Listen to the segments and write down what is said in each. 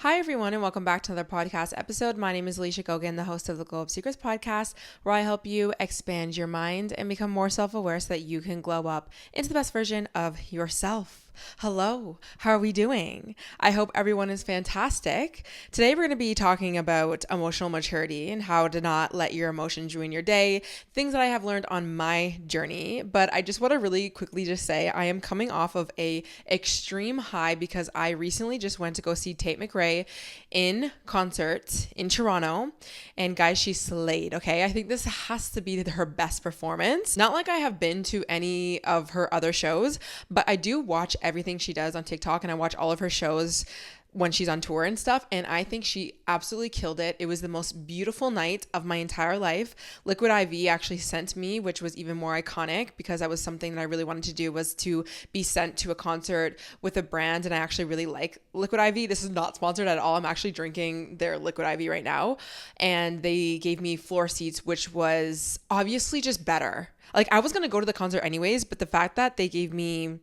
Hi, everyone, and welcome back to another podcast episode. My name is Alicia Gogan, the host of the Glow Up Secrets podcast, where I help you expand your mind and become more self-aware so that you can glow up into the best version of yourself. Hello, how are we doing? I hope everyone is fantastic. Today, we're going to be talking about emotional maturity and how to not let your emotions ruin your day, things that I have learned on my journey. But I just want to really quickly just say I am coming off of a extreme high because I recently just went to go see Tate McRae in concert in Toronto. And guys, she slayed, okay? I think this has to be her best performance. Not like I have been to any of her other shows, but I do watch everything she does on TikTok and I watch all of her shows when she's on tour and stuff, and I think she absolutely killed it. It was the most beautiful night of my entire life. Liquid IV actually sent me, which was even more iconic because that was something that I really wanted to do, was to be sent to a concert with a brand, and I actually really like Liquid IV. This is not sponsored at all. I'm actually drinking their Liquid IV right now, and they gave me floor seats, which was obviously just better. Like, I was going to go to the concert anyways, but the fact that they gave me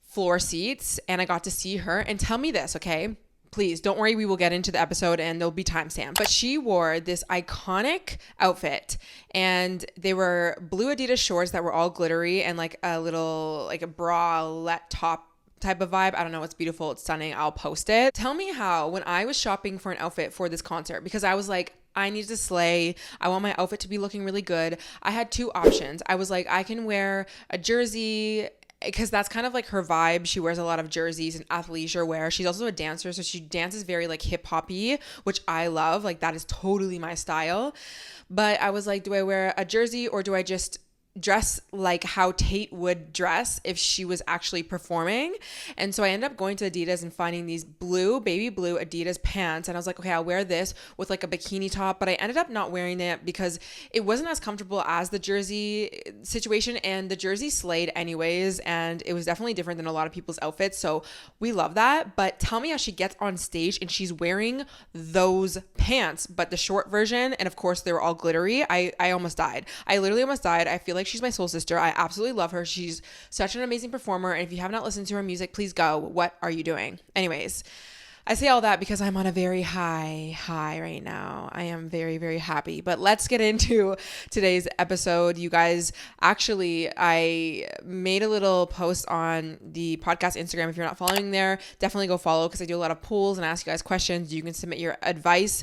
floor seats and I got to see her, and tell me this, okay? Please don't worry, we will get into the episode and there'll be timestamps. But she wore this iconic outfit and they were blue Adidas shorts that were all glittery and like a little, like a bralette top type of vibe. I don't know. It's beautiful. It's stunning. I'll post it. Tell me how, when I was shopping for an outfit for this concert, because I was like, I need to slay. I want my outfit to be looking really good. I had two options. I was like, I can wear a jersey because that's kind of like her vibe. She wears a lot of jerseys and athleisure wear. She's also a dancer, so she dances very like hip hoppy, which I love. Like, that is totally my style. But I was like, do I wear a jersey or do I just dress like how Tate would dress if she was actually performing? And so I ended up going to Adidas and finding these baby blue Adidas pants, and I was like, okay, I'll wear this with like a bikini top. But I ended up not wearing it because it wasn't as comfortable as the jersey situation, and the jersey slayed anyways, and it was definitely different than a lot of people's outfits, so we love that. But tell me how she gets on stage and she's wearing those pants, but the short version, and of course they were all glittery. I almost died. I literally almost died. I feel like she's my soul sister. I absolutely love her. She's such an amazing performer. And if you have not listened to her music, please go. What are you doing? Anyways, I say all that because I'm on a very high right now. I am very, very happy. But let's get into today's episode. You guys, actually, I made a little post on the podcast Instagram. If you're not following there, definitely go follow because I do a lot of polls and ask you guys questions. You can submit your advice.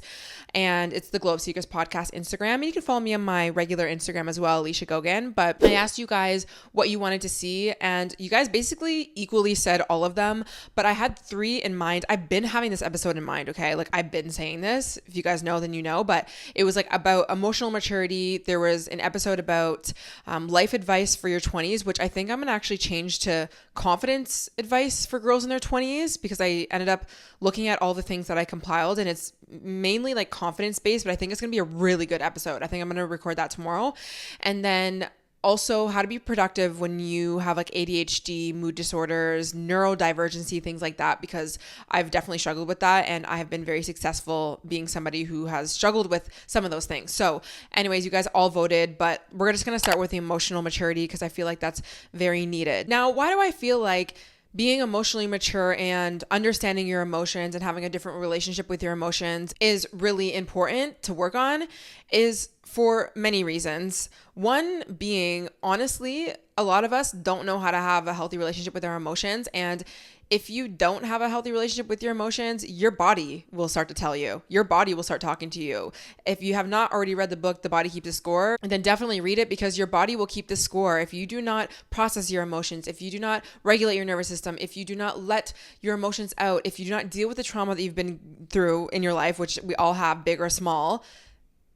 And it's the Glow Up Secrets podcast Instagram. And you can follow me on my regular Instagram as well, Alicia Gogan. But I asked you guys what you wanted to see, and you guys basically equally said all of them. But I had three in mind. I've been having this episode in mind, okay? Like, I've been saying this. If you guys know, then you know. But it was like about emotional maturity. There was an episode about life advice for your 20s, which I think I'm going to actually change to confidence advice for girls in their 20s, because I ended up looking at all the things that I compiled, and it's mainly like confidence based, but I think it's going to be a really good episode. I think I'm going to record that tomorrow. And then also how to be productive when you have like ADHD, mood disorders, neurodivergency, things like that, because I've definitely struggled with that. And I have been very successful being somebody who has struggled with some of those things. So anyways, you guys all voted, but we're just going to start with the emotional maturity because I feel like that's very needed. Now, why do I feel like being emotionally mature and understanding your emotions and having a different relationship with your emotions is really important to work on? Is for many reasons. One being, honestly, a lot of us don't know how to have a healthy relationship with our emotions. And if you don't have a healthy relationship with your emotions, your body will start to tell you. Your body will start talking to you. If you have not already read the book, The Body Keeps a Score, then definitely read it, because your body will keep the score. If you do not process your emotions, if you do not regulate your nervous system, if you do not let your emotions out, if you do not deal with the trauma that you've been through in your life, which we all have, big or small,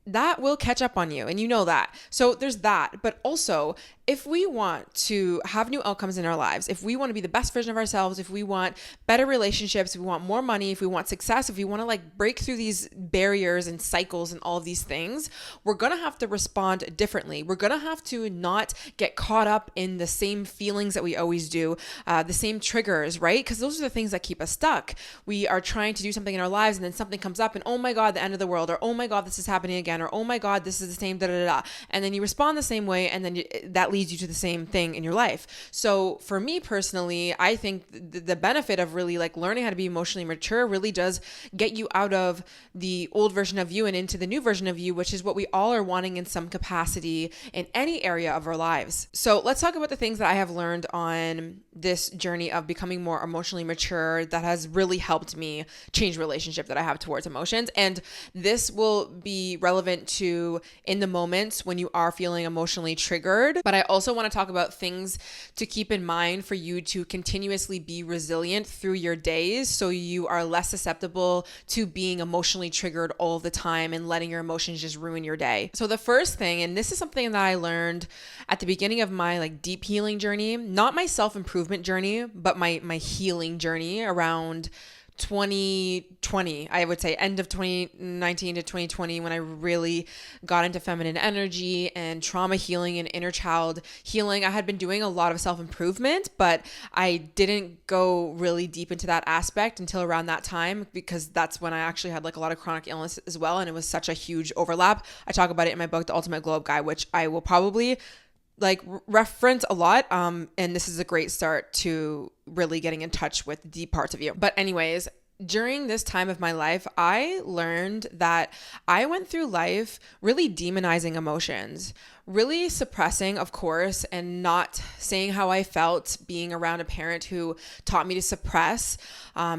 that will catch up on you, and you know that. So there's that. But also, if we want to have new outcomes in our lives, if we want to be the best version of ourselves, if we want better relationships, if we want more money, if we want success, if we want to like break through these barriers and cycles and all of these things, we're going to have to respond differently. We're going to have to not get caught up in the same feelings that we always do, the same triggers, right? Because those are the things that keep us stuck. We are trying to do something in our lives and then something comes up and, oh my God, the end of the world, or oh my God, this is happening again. again, or oh my God, this is the same, da da da. And then you respond the same way, and then that leads you to the same thing in your life. So for me personally, I think the benefit of really like learning how to be emotionally mature really does get you out of the old version of you and into the new version of you, which is what we all are wanting in some capacity in any area of our lives. So let's talk about the things that I have learned on this journey of becoming more emotionally mature that has really helped me change the relationship that I have towards emotions. And this will be relevant to in the moments when you are feeling emotionally triggered. But I also want to talk about things to keep in mind for you to continuously be resilient through your days, so you are less susceptible to being emotionally triggered all the time and letting your emotions just ruin your day. So the first thing, and this is something that I learned at the beginning of my like deep healing journey, not my self-improvement journey, but my healing journey around 2020, I would say end of 2019 to 2020, when I really got into feminine energy and trauma healing and inner child healing. I had been doing a lot of self-improvement, but I didn't go really deep into that aspect until around that time, because that's when I actually had like a lot of chronic illness as well. And it was such a huge overlap. I talk about it in my book, The Ultimate Glow Up Guide, which I will probably like reference a lot. And this is a great start to really getting in touch with the deep parts of you. But anyways, during this time of my life, I learned that I went through life really demonizing emotions, really suppressing, of course, and not saying how I felt, being around a parent who taught me to suppress,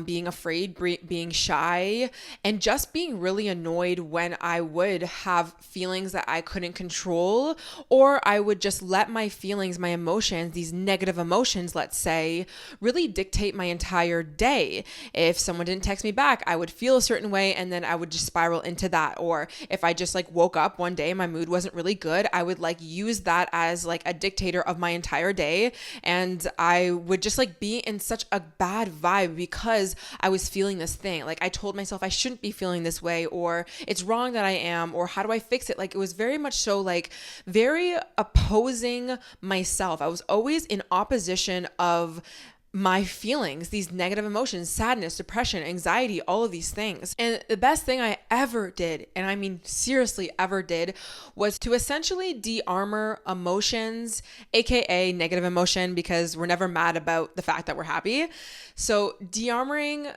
being afraid, being shy, and just being really annoyed when I would have feelings that I couldn't control, or I would just let my feelings, my emotions, these negative emotions, let's say, really dictate my entire day. If someone didn't text me back, I would feel a certain way, and then I would just spiral into that. Or if I just like woke up one day and my mood wasn't really good, I would like use that as like a dictator of my entire day, and I would just like be in such a bad vibe because I was feeling this thing. Like I told myself I shouldn't be feeling this way, or it's wrong that I am, or how do I fix it? Like it was very much so like very opposing myself. I was always in opposition of my feelings, these negative emotions, sadness, depression, anxiety, all of these things. And the best thing I ever did, and I mean seriously ever did, was to essentially de-armor emotions, aka negative emotion, because we're never mad about the fact that we're happy. So de-armoring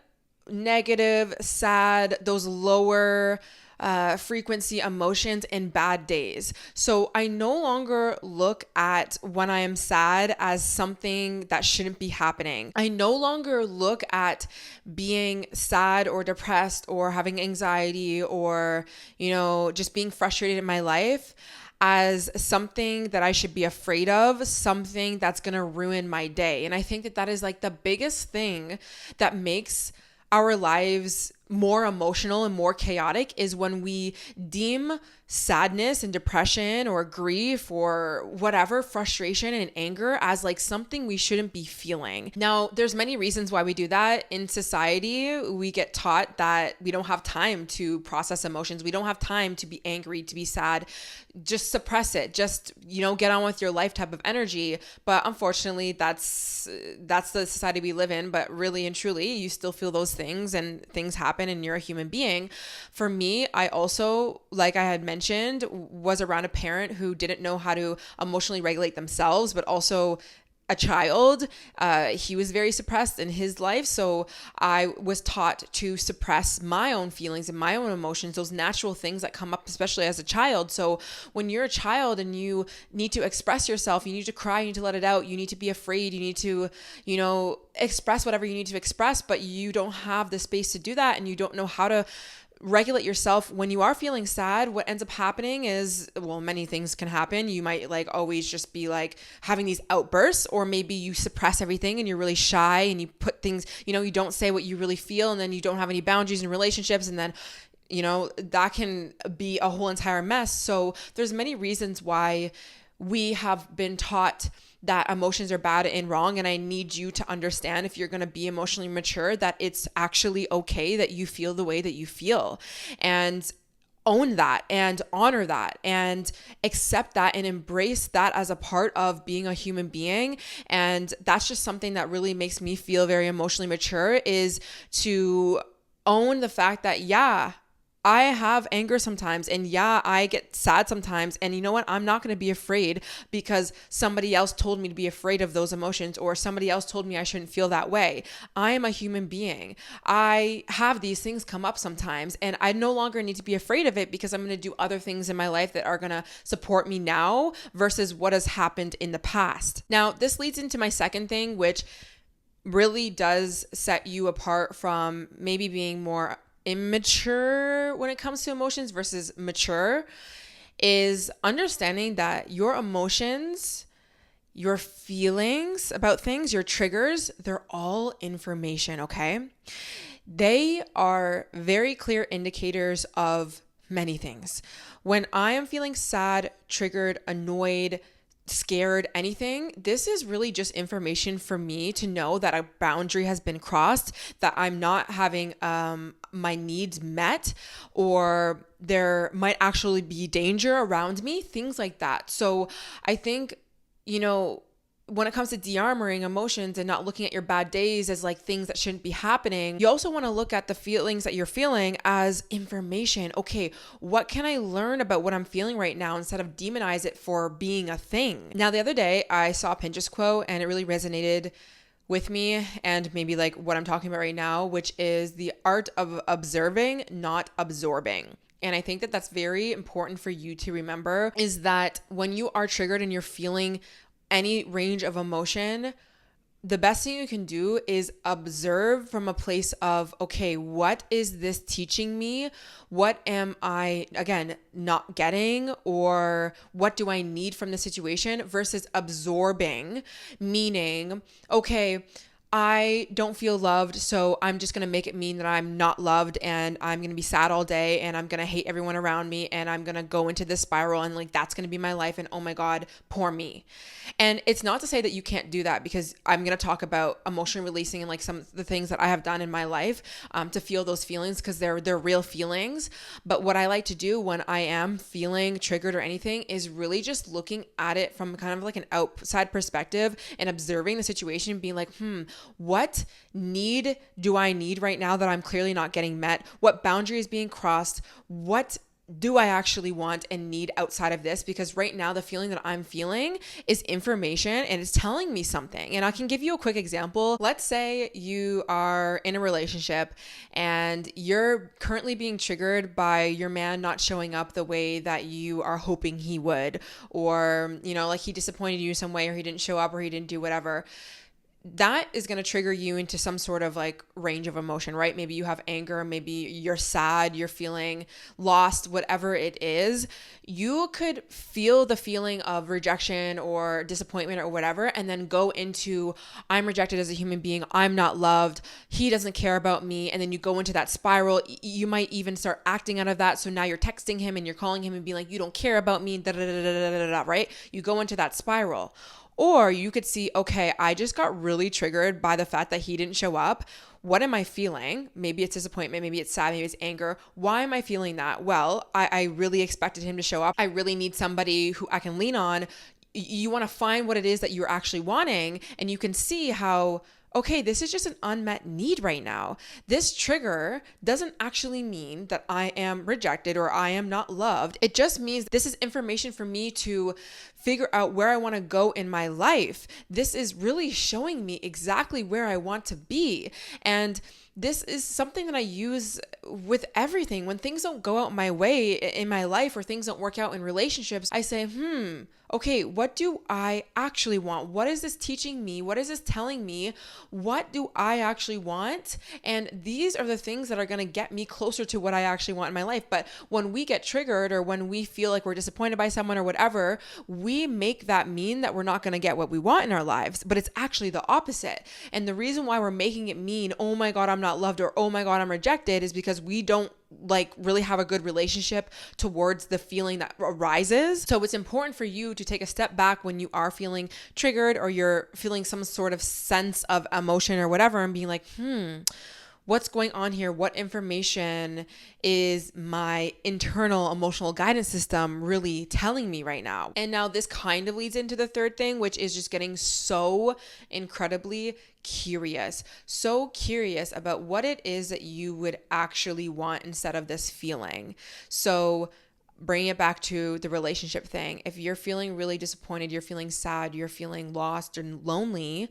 negative, sad, those lower frequency emotions in bad days. So I no longer look at when I am sad as something that shouldn't be happening. I no longer look at being sad or depressed or having anxiety or, just being frustrated in my life as something that I should be afraid of, something that's going to ruin my day. And I think that that is like the biggest thing that makes our lives more emotional and more chaotic, is when we deem sadness and depression or grief or whatever, frustration and anger, as like something we shouldn't be feeling. Now, there's many reasons why we do that. In society, we get taught that we don't have time to process emotions. We don't have time to be angry, to be sad. Just suppress it. Just, get on with your life type of energy. But unfortunately, that's the society we live in. But really and truly, you still feel those things, and things happen, and you're a human being. For me, I also, like I had mentioned, was around a parent who didn't know how to emotionally regulate themselves, but also a child. He was very suppressed in his life. So I was taught to suppress my own feelings and my own emotions, those natural things that come up, especially as a child. So when you're a child and you need to express yourself, you need to cry, you need to let it out, you need to be afraid, you need to, express whatever you need to express, but you don't have the space to do that, and you don't know how to regulate yourself when you are feeling sad. What ends up happening is, many things can happen. You might like always just be like having these outbursts, or maybe you suppress everything and you're really shy and you put things, you don't say what you really feel, and then you don't have any boundaries in relationships, and then that can be a whole entire mess. So there's many reasons why we have been taught that emotions are bad and wrong. And I need you to understand, if you're going to be emotionally mature, that it's actually okay that you feel the way that you feel, and own that and honor that and accept that and embrace that as a part of being a human being. And that's just something that really makes me feel very emotionally mature, is to own the fact that, I have anger sometimes, and yeah, I get sad sometimes. And you know what? I'm not going to be afraid because somebody else told me to be afraid of those emotions, or somebody else told me I shouldn't feel that way. I am a human being. I have these things come up sometimes, and I no longer need to be afraid of it because I'm going to do other things in my life that are going to support me now versus what has happened in the past. Now, this leads into my second thing, which really does set you apart from maybe being more immature when it comes to emotions versus mature, is understanding that your emotions, your feelings about things, your triggers, they're all information, okay? They are very clear indicators of many things. When I am feeling sad, triggered, annoyed, scared, anything, this is really just information for me to know that a boundary has been crossed, that I'm not having my needs met, or there might actually be danger around me, things like that. So I think, when it comes to de-armouring emotions and not looking at your bad days as like things that shouldn't be happening, you also want to look at the feelings that you're feeling as information. Okay, what can I learn about what I'm feeling right now instead of demonize it for being a thing? Now, the other day I saw a Pinterest quote and it really resonated with me and maybe like what I'm talking about right now, which is the art of observing, not absorbing. And I think that that's very important for you to remember, is that when you are triggered and you're feeling any range of emotion, the best thing you can do is observe from a place of, okay, what is this teaching me? What am I, again, not getting? Or what do I need from the situation? Versus absorbing, meaning, okay, I don't feel loved, so I'm just going to make it mean that I'm not loved, and I'm going to be sad all day, and I'm going to hate everyone around me, and I'm going to go into this spiral, and like that's going to be my life, and oh my God, poor me. And it's not to say that you can't do that, because I'm going to talk about emotion releasing and like some of the things that I have done in my life to feel those feelings, because they're real feelings. But what I like to do when I am feeling triggered or anything is really just looking at it from kind of like an outside perspective and observing the situation, being like, what need do I need right now that I'm clearly not getting met? What boundary is being crossed? What do I actually want and need outside of this? Because right now the feeling that I'm feeling is information and it's telling me something. And I can give you a quick example. Let's say you are in a relationship and you're currently being triggered by your man not showing up the way that you are hoping he would, or, like he disappointed you some way, or he didn't show up, or he didn't do whatever. That is going to trigger you into some sort of like range of emotion, right? Maybe you have anger, maybe you're sad, you're feeling lost, whatever it is. You could feel the feeling of rejection or disappointment or whatever, and then go into, I'm rejected as a human being, I'm not loved, he doesn't care about me. And then you go into that spiral. You might even start acting out of that. So now you're texting him and you're calling him and being like, you don't care about me, right? You go into that spiral. Or you could see, okay, I just got really triggered by the fact that he didn't show up. What am I feeling? Maybe it's disappointment, maybe it's sad, maybe it's anger. Why am I feeling that? Well, I really expected him to show up. I really need somebody who I can lean on. You want to find what it is that you're actually wanting, and you can see how, okay, this is just an unmet need right now. This trigger doesn't actually mean that I am rejected or I am not loved. It just means this is information for me to figure out where I want to go in my life. This is really showing me exactly where I want to be. And this is something that I use with everything. When things don't go out my way in my life, or things don't work out in relationships, I say, okay, what do I actually want? What is this teaching me? What is this telling me? What do I actually want? And these are the things that are going to get me closer to what I actually want in my life. But when we get triggered, or when we feel like we're disappointed by someone or whatever, we make that mean that we're not going to get what we want in our lives. But it's actually the opposite. And the reason why we're making it mean, oh my God, I'm not loved, or oh my God, I'm rejected, is because we don't really have a good relationship towards the feeling that arises. So it's important for you to take a step back when you are feeling triggered, or you're feeling some sort of sense of emotion or whatever, and being like, What's going on here? What information is my internal emotional guidance system really telling me right now? And now this kind of leads into the third thing, which is just getting so incredibly curious. So curious about what it is that you would actually want instead of this feeling. So bring it back to the relationship thing. If you're feeling really disappointed, you're feeling sad, you're feeling lost and lonely,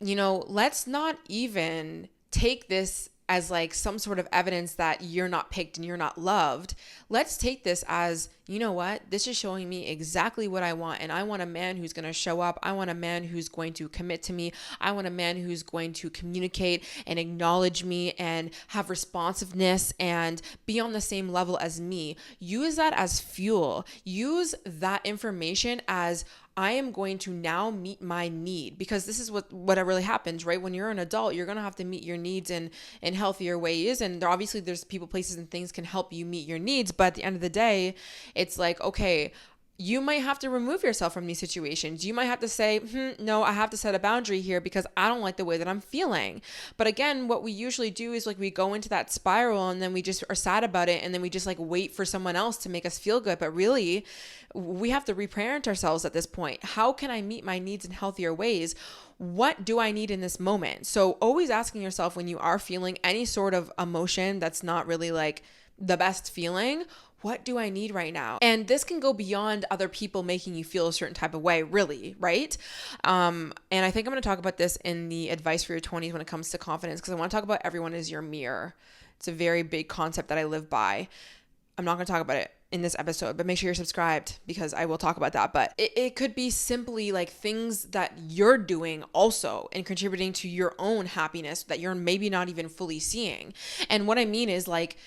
let's not even take this as like some sort of evidence that you're not picked and you're not loved. Let's take this as, you know what? This is showing me exactly what I want. And I want a man who's going to show up. I want a man who's going to commit to me. I want a man who's going to communicate and acknowledge me and have responsiveness and be on the same level as me. Use that as fuel. Use that information as I am going to now meet my need, because this is what really happens, right? When you're an adult, you're going to have to meet your needs in healthier ways. And obviously there's people, places, and things can help you meet your needs. But at the end of the day, it's like, okay, you might have to remove yourself from these situations. You might have to say, no, I have to set a boundary here because I don't like the way that I'm feeling. But again, what we usually do is like we go into that spiral and then we just are sad about it. And then we just like wait for someone else to make us feel good. But really, we have to reparent ourselves at this point. How can I meet my needs in healthier ways? What do I need in this moment? So always asking yourself when you are feeling any sort of emotion that's not really like the best feeling, what do I need right now? And this can go beyond other people making you feel a certain type of way, really, right? And I think I'm going to talk about this in the advice for your 20s when it comes to confidence, because I want to talk about everyone as your mirror. It's a very big concept that I live by. I'm not going to talk about it in this episode, but make sure you're subscribed because I will talk about that. But it could be simply like things that you're doing also and contributing to your own happiness that you're maybe not even fully seeing. And what I mean is like,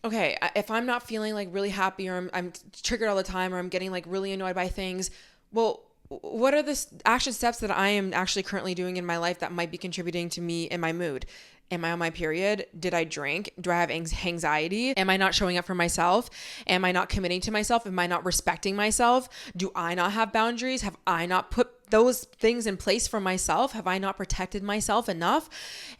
okay, if I'm not feeling like really happy or I'm triggered all the time or I'm getting like really annoyed by things, well, what are the action steps that I am actually currently doing in my life that might be contributing to me in my mood? Am I on my period? Did I drink? Do I have anxiety? Am I not showing up for myself? Am I not committing to myself? Am I not respecting myself? Do I not have boundaries? Have I not put those things in place for myself? Have I not protected myself enough?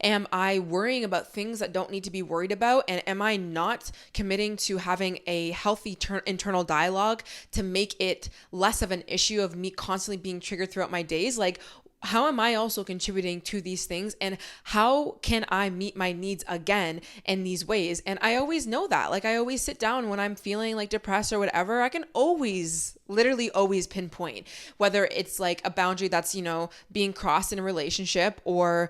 Am I worrying about things that don't need to be worried about? And am I not committing to having a healthy internal dialogue to make it less of an issue of me constantly being triggered throughout my days? Like, how am I also contributing to these things, and how can I meet my needs again in these ways? And I always know that, like I always sit down when I'm feeling like depressed or whatever, I can literally always pinpoint whether it's like a boundary that's, being crossed in a relationship, or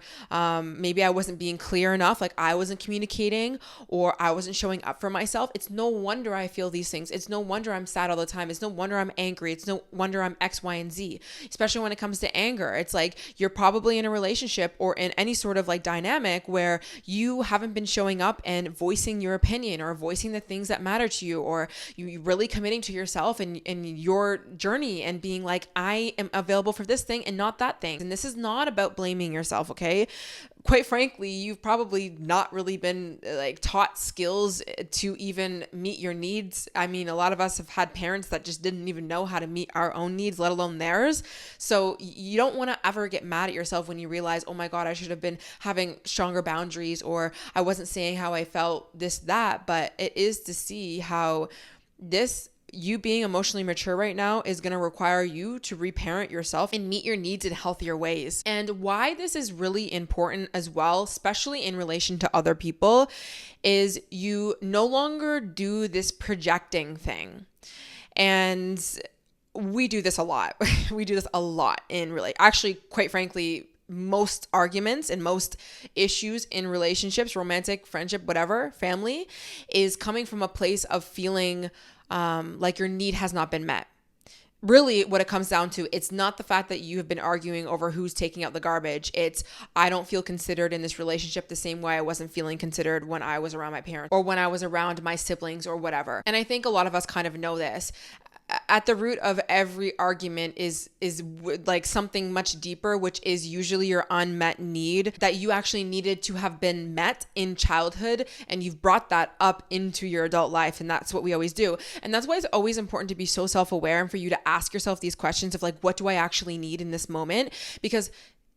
maybe I wasn't being clear enough, like I wasn't communicating or I wasn't showing up for myself. It's no wonder I feel these things. It's no wonder I'm sad all the time. It's no wonder I'm angry. It's no wonder I'm X, Y, and Z, especially when it comes to anger. It's like you're probably in a relationship or in any sort of like dynamic where you haven't been showing up and voicing your opinion or voicing the things that matter to you, or you really committing to yourself and your journey and being like, I am available for this thing and not that thing. And this is not about blaming yourself, okay? Quite frankly, you've probably not really been like taught skills to even meet your needs. I mean, a lot of us have had parents that just didn't even know how to meet our own needs, let alone theirs. So you don't want to ever get mad at yourself when you realize, oh my God, I should have been having stronger boundaries, or I wasn't saying how I felt, this, that. But it is to see how you being emotionally mature right now is going to require you to reparent yourself and meet your needs in healthier ways. And why this is really important as well, especially in relation to other people, is you no longer do this projecting thing. And we do this a lot. We do this a lot actually, quite frankly, most arguments and most issues in relationships, romantic, friendship, whatever, family, is coming from a place of feeling like your need has not been met. Really, what it comes down to, it's not the fact that you have been arguing over who's taking out the garbage. It's, I don't feel considered in this relationship the same way I wasn't feeling considered when I was around my parents or when I was around my siblings or whatever. And I think a lot of us kind of know this. At the root of every argument is like something much deeper, which is usually your unmet need that you actually needed to have been met in childhood, and you've brought that up into your adult life. And that's what we always do. And that's why it's always important to be so self-aware and for you to ask yourself these questions of like, what do I actually need in this moment? Because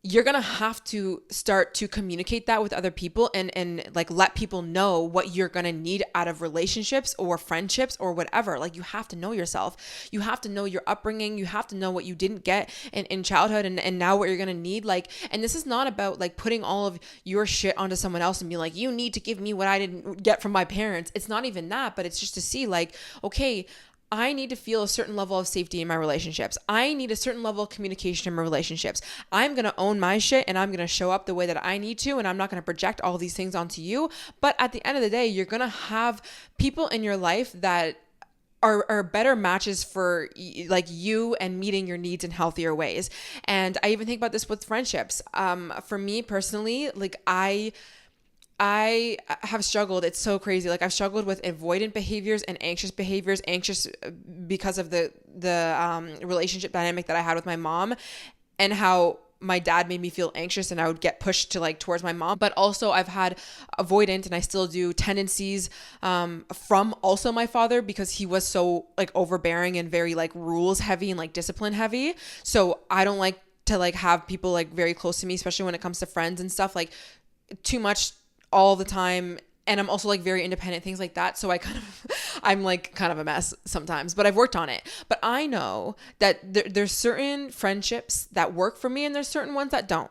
you're going to have to start to communicate that with other people and like let people know what you're going to need out of relationships or friendships or whatever. Like you have to know yourself. You have to know your upbringing. You have to know what you didn't get in childhood and now what you're going to need. Like, and this is not about like putting all of your shit onto someone else and be like, you need to give me what I didn't get from my parents. It's not even that, but it's just to see like, okay, I need to feel a certain level of safety in my relationships. I need a certain level of communication in my relationships. I'm going to own my shit and I'm going to show up the way that I need to, and I'm not going to project all these things onto you. But at the end of the day, you're going to have people in your life that are better matches for like you and meeting your needs in healthier ways. And I even think about this with friendships. For me personally, like I have struggled. It's so crazy. Like I've struggled with avoidant behaviors and anxious behaviors, anxious because of the relationship dynamic that I had with my mom and how my dad made me feel anxious and I would get pushed to like towards my mom. But also I've had avoidant, and I still do, tendencies from also my father, because he was so like overbearing and very like rules heavy and like discipline heavy. So I don't like to like have people like very close to me, especially when it comes to friends and stuff, like too much all the time. And I'm also like very independent, things like that. So I'm like kind of a mess sometimes, but I've worked on it. But I know that there's certain friendships that work for me and there's certain ones that don't.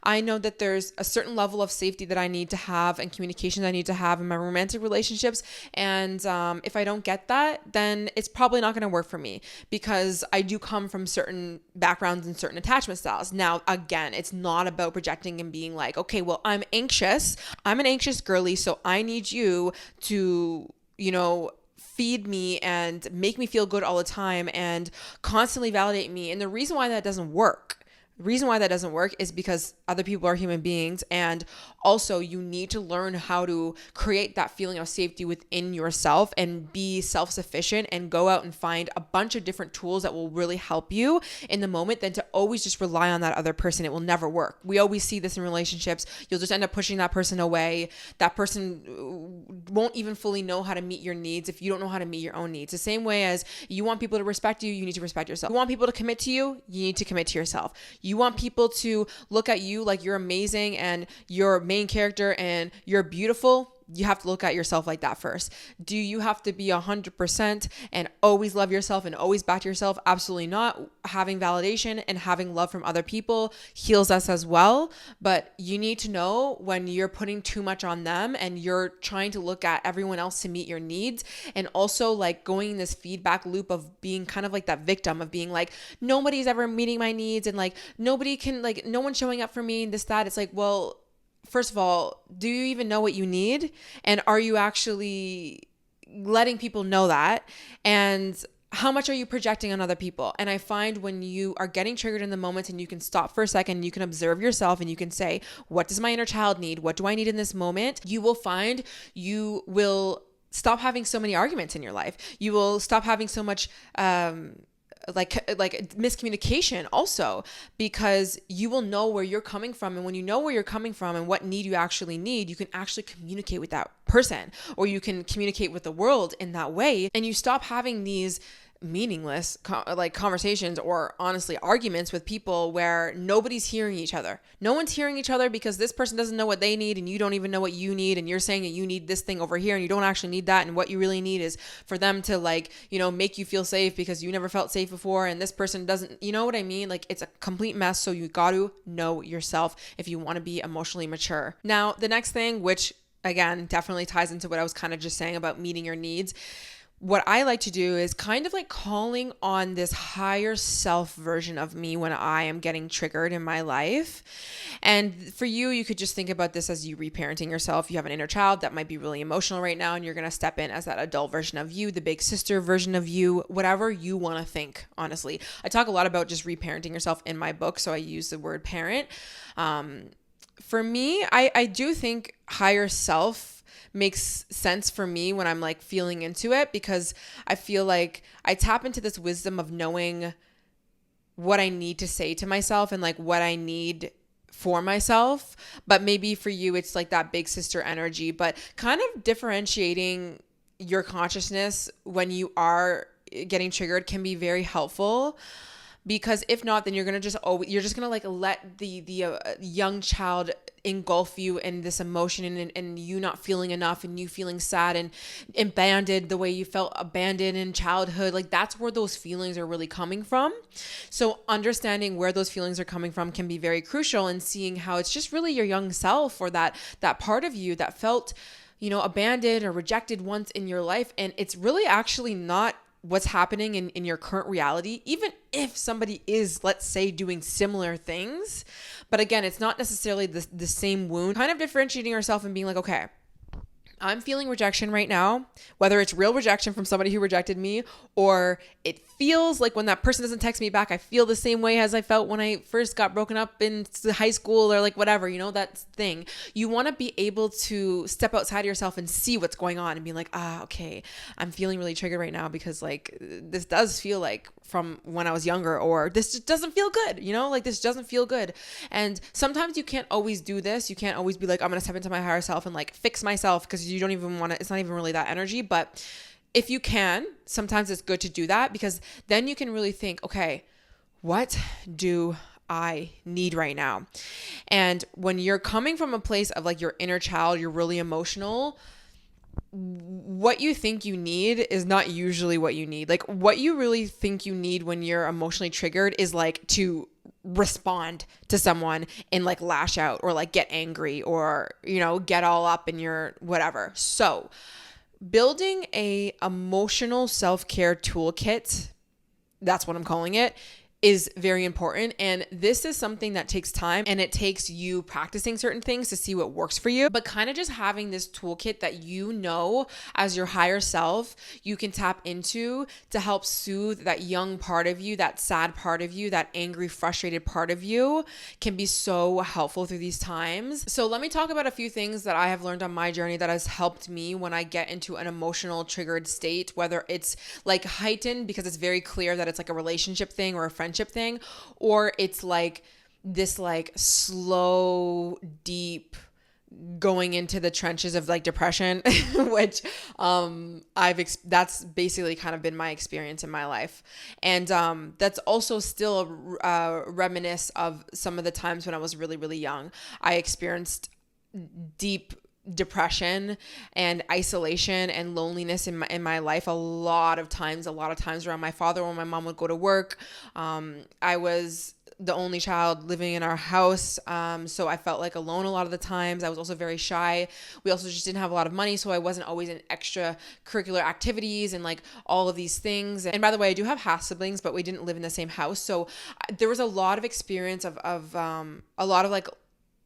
I know that there's a certain level of safety that I need to have and communication that I need to have in my romantic relationships. And if I don't get that, then it's probably not going to work for me, because I do come from certain backgrounds and certain attachment styles. Now, again, it's not about projecting and being like, okay, well, I'm anxious. I'm an anxious girly, so I need you to, feed me and make me feel good all the time and constantly validate me. And the reason why that doesn't work is because other people are human beings, and also you need to learn how to create that feeling of safety within yourself and be self-sufficient and go out and find a bunch of different tools that will really help you in the moment than to always just rely on that other person. It will never work. We always see this in relationships. You'll just end up pushing that person away. That person won't even fully know how to meet your needs if you don't know how to meet your own needs. The same way as you want people to respect you, you need to respect yourself. You want people to commit to you, you need to commit to yourself. You want people to look at you like you're amazing and you're main character and you're beautiful. You have to look at yourself like that first. Do you have to be 100% and always love yourself and always back yourself? Absolutely not. Having validation and having love from other people heals us as well. But you need to know when you're putting too much on them and you're trying to look at everyone else to meet your needs, and also like going in this feedback loop of being kind of like that victim of being like, nobody's ever meeting my needs and like nobody can, like no one's showing up for me and this, that. It's like, well, first of all, do you even know what you need? And are you actually letting people know that? And how much are you projecting on other people? And I find when you are getting triggered in the moment and you can stop for a second, you can observe yourself and you can say, what does my inner child need? What do I need in this moment? You will find you will stop having so many arguments in your life. You will stop having so much like miscommunication also, because you will know where you're coming from. And when you know where you're coming from and what need you actually need, you can actually communicate with that person, or you can communicate with the world in that way. And you stop having these meaningless conversations or honestly arguments with people where nobody's hearing each other. No one's hearing each other because this person doesn't know what they need and you don't even know what you need, and you're saying that you need this thing over here and you don't actually need that, and what you really need is for them to make you feel safe because you never felt safe before, and this person doesn't, you know what I mean? Like, it's a complete mess. So you got to know yourself if you want to be emotionally mature. Now, the next thing, which again definitely ties into what I was kind of just saying about meeting your needs, what I like to do is kind of like calling on this higher self version of me when I am getting triggered in my life. And for you, you could just think about this as you reparenting yourself. You have an inner child that might be really emotional right now, and you're going to step in as that adult version of you, the big sister version of you, whatever you want to think, honestly. I talk a lot about just reparenting yourself in my book, so I use the word parent. For me, I do think higher self makes sense for me when I'm like feeling into it, because I feel like I tap into this wisdom of knowing what I need to say to myself and like what I need for myself. But maybe for you, it's like that big sister energy, but kind of differentiating your consciousness when you are getting triggered can be very helpful. Because if not, then you're going to like let the young child engulf you in this emotion and you not feeling enough and you feeling sad and abandoned the way you felt abandoned in childhood. Like that's where those feelings are really coming from. So understanding where those feelings are coming from can be very crucial, and seeing how it's just really your young self or that part of you that felt, abandoned or rejected once in your life. And it's really actually not what's happening in your current reality, even if somebody is, let's say, doing similar things. But again, it's not necessarily the same wound. Kind of differentiating yourself and being like, okay, I'm feeling rejection right now, whether it's real rejection from somebody who rejected me, or it feels like when that person doesn't text me back, I feel the same way as I felt when I first got broken up in high school, or like whatever, that thing. You want to be able to step outside of yourself and see what's going on and be like, okay, I'm feeling really triggered right now because like this does feel like from when I was younger, or this just doesn't feel good, like this doesn't feel good. And sometimes you can't always do this. You can't always be like, I'm going to step into my higher self and like fix myself, because you don't even want to, it's not even really that energy. But if you can, sometimes it's good to do that, because then you can really think, okay, what do I need right now? And when you're coming from a place of like your inner child, you're really emotional, what you think you need is not usually what you need. Like what you really think you need when you're emotionally triggered is like to respond to someone and like lash out or like get angry or, get all up in your whatever. So building a emotional self-care toolkit, that's what I'm calling it, is very important. And this is something that takes time, and it takes you practicing certain things to see what works for you. But kind of just having this toolkit that as your higher self, you can tap into to help soothe that young part of you, that sad part of you, that angry, frustrated part of you, can be so helpful through these times. So let me talk about a few things that I have learned on my journey that has helped me when I get into an emotional triggered state, whether it's like heightened because it's very clear that it's like a relationship thing or a friendship thing, or it's like this like slow, deep going into the trenches of like depression, which that's basically kind of been my experience in my life. And that's also still a reminisce of some of the times when I was really, really young. I experienced deep depression and isolation and loneliness in my life a lot of times around my father when my mom would go to work. I was the only child living in our house, so I felt like alone a lot of the times. I was also very shy. We also just didn't have a lot of money, so I wasn't always in extracurricular activities and like all of these things. And by the way, I do have half siblings, but we didn't live in the same house, so there was a lot of experience of a lot of like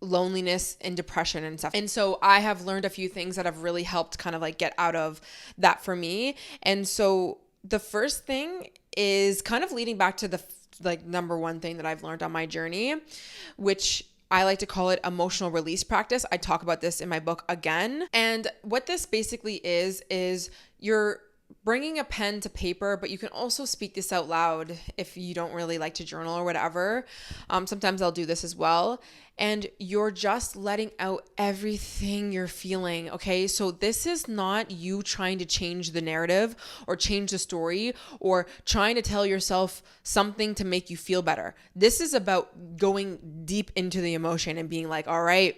loneliness and depression and stuff. And so I have learned a few things that have really helped kind of like get out of that for me. And so the first thing is kind of leading back to the like number one thing that I've learned on my journey, which I like to call it emotional release practice. I talk about this in my book again. And what this basically is you're bringing a pen to paper, but you can also speak this out loud if you don't really like to journal or whatever. Sometimes I'll do this as well. And you're just letting out everything you're feeling, okay? So this is not you trying to change the narrative or change the story or trying to tell yourself something to make you feel better. This is about going deep into the emotion and being like, all right,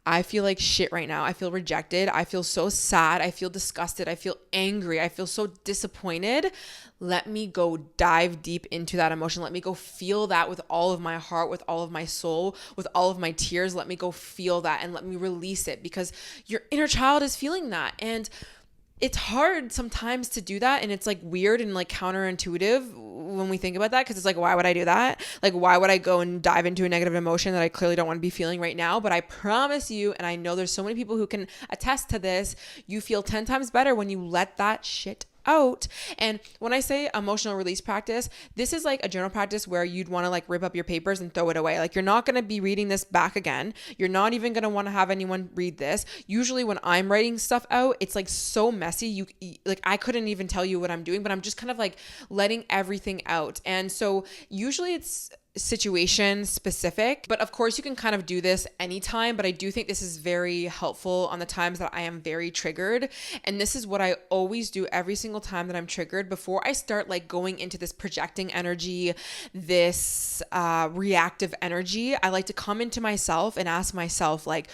I feel like shit right now. I feel rejected. I feel so sad. I feel disgusted. I feel angry. I feel so disappointed. Let me go dive deep into that emotion. Let me go feel that with all of my heart, with all of my soul, with all of my tears. Let me go feel that and let me release it, because your inner child is feeling that. And it's hard sometimes to do that, and it's like weird and like counterintuitive when we think about that, because it's like, why would I do that? Like, why would I go and dive into a negative emotion that I clearly don't want to be feeling right now? But I promise you, and I know there's so many people who can attest to this, you feel 10 times better when you let that shit out. And when I say emotional release practice, this is like a journal practice where you'd want to like rip up your papers and throw it away. Like, you're not going to be reading this back again. You're not even going to want to have anyone read this. Usually when I'm writing stuff out, it's like so messy. Like, I couldn't even tell you what I'm doing, but I'm just kind of like letting everything out. And so usually it's situation specific, but of course you can kind of do this anytime, but I do think this is very helpful on the times that I am very triggered. And this is what I always do every single time that I'm triggered. Before I start like going into this projecting energy, this reactive energy, I like to come into myself and ask myself, like,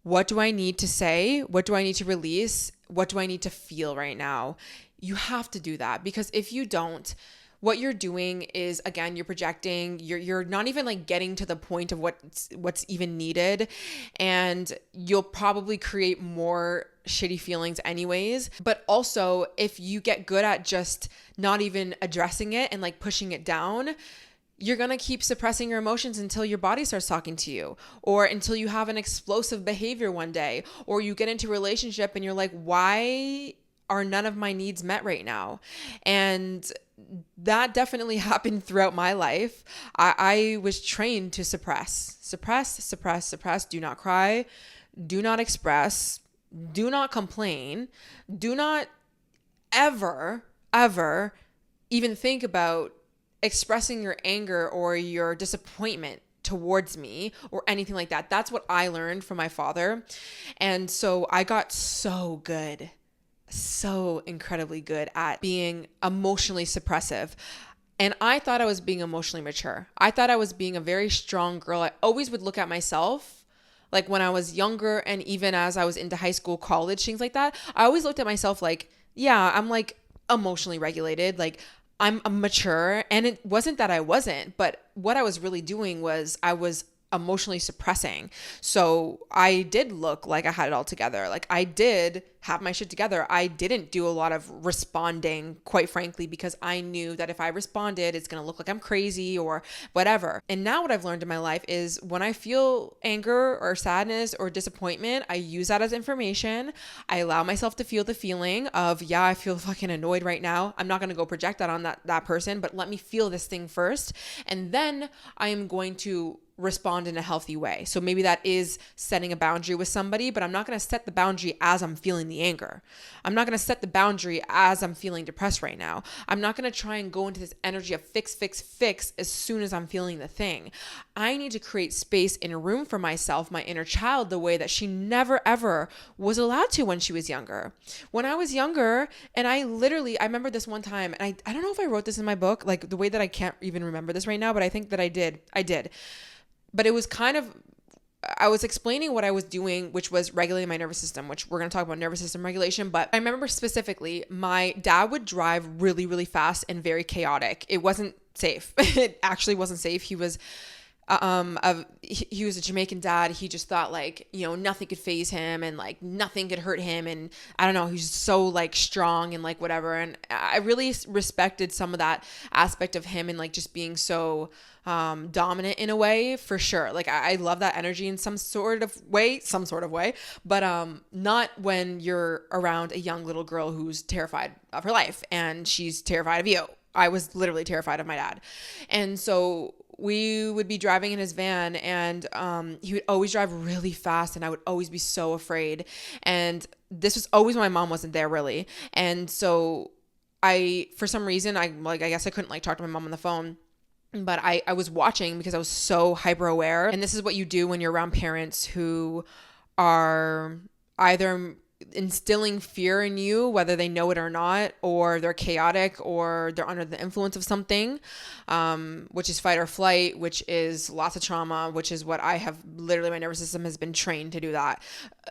what do I need to say? What do I need to release? What do I need to feel right now? You have to do that, because if you don't, what you're doing is, again, you're projecting, you're not even like getting to the point of what's even needed, and you'll probably create more shitty feelings anyways. But also, if you get good at just not even addressing it and like pushing it down, you're going to keep suppressing your emotions until your body starts talking to you, or until you have an explosive behavior one day, or you get into a relationship and you're like, why are none of my needs met right now? And that definitely happened throughout my life. I was trained to suppress, do not cry, do not express, do not complain, do not ever even think about expressing your anger or your disappointment towards me or anything like that. That's what I learned from my father. And so I got so incredibly good at being emotionally suppressive. And I thought I was being emotionally mature. I thought I was being a very strong girl. I always would look at myself, like when I was younger and even as I was into high school, college, things like that. I always looked at myself like, yeah, I'm like emotionally regulated. Like I'm mature. And it wasn't that I wasn't, but what I was really doing was I was emotionally suppressing. So I did look like I had it all together. Like I did have my shit together. I didn't do a lot of responding, quite frankly, because I knew that if I responded, it's going to look like I'm crazy or whatever. And now what I've learned in my life is when I feel anger or sadness or disappointment, I use that as information. I allow myself to feel the feeling of, yeah, I feel fucking annoyed right now. I'm not going to go project that on that person, but let me feel this thing first. And then I am going to respond in a healthy way. So maybe that is setting a boundary with somebody, but I'm not going to set the boundary as I'm feeling the anger. I'm not going to set the boundary as I'm feeling depressed right now. I'm not going to try and go into this energy of fix as soon as I'm feeling the thing. I need to create space in a room for myself, my inner child, the way that she never ever was allowed to when she was younger. When I was younger, and I remember this one time, and I don't know if I wrote this in my book, like the way that I can't even remember this right now, but I think that I did. But it was kind of, I was explaining what I was doing, which was regulating my nervous system, which we're going to talk about nervous system regulation. But I remember specifically, my dad would drive really, really fast and very chaotic. It wasn't safe. It actually wasn't safe. He was a Jamaican dad. He just thought like, nothing could faze him and like nothing could hurt him. And I don't know, he's so like strong and like whatever. And I really respected some of that aspect of him and like just being so dominant in a way, for sure. Like I love that energy in some sort of way, but not when you're around a young little girl who's terrified of her life and she's terrified of you. I was literally terrified of my dad. And so we would be driving in his van and he would always drive really fast and I would always be so afraid. And this was always when my mom wasn't there really. And so for some reason, I guess I couldn't like talk to my mom on the phone. But I was watching because I was so hyper aware. And this is what you do when you're around parents who are either instilling fear in you, whether they know it or not, or they're chaotic or they're under the influence of something, which is fight or flight, which is lots of trauma, which is what I have literally, my nervous system has been trained to do that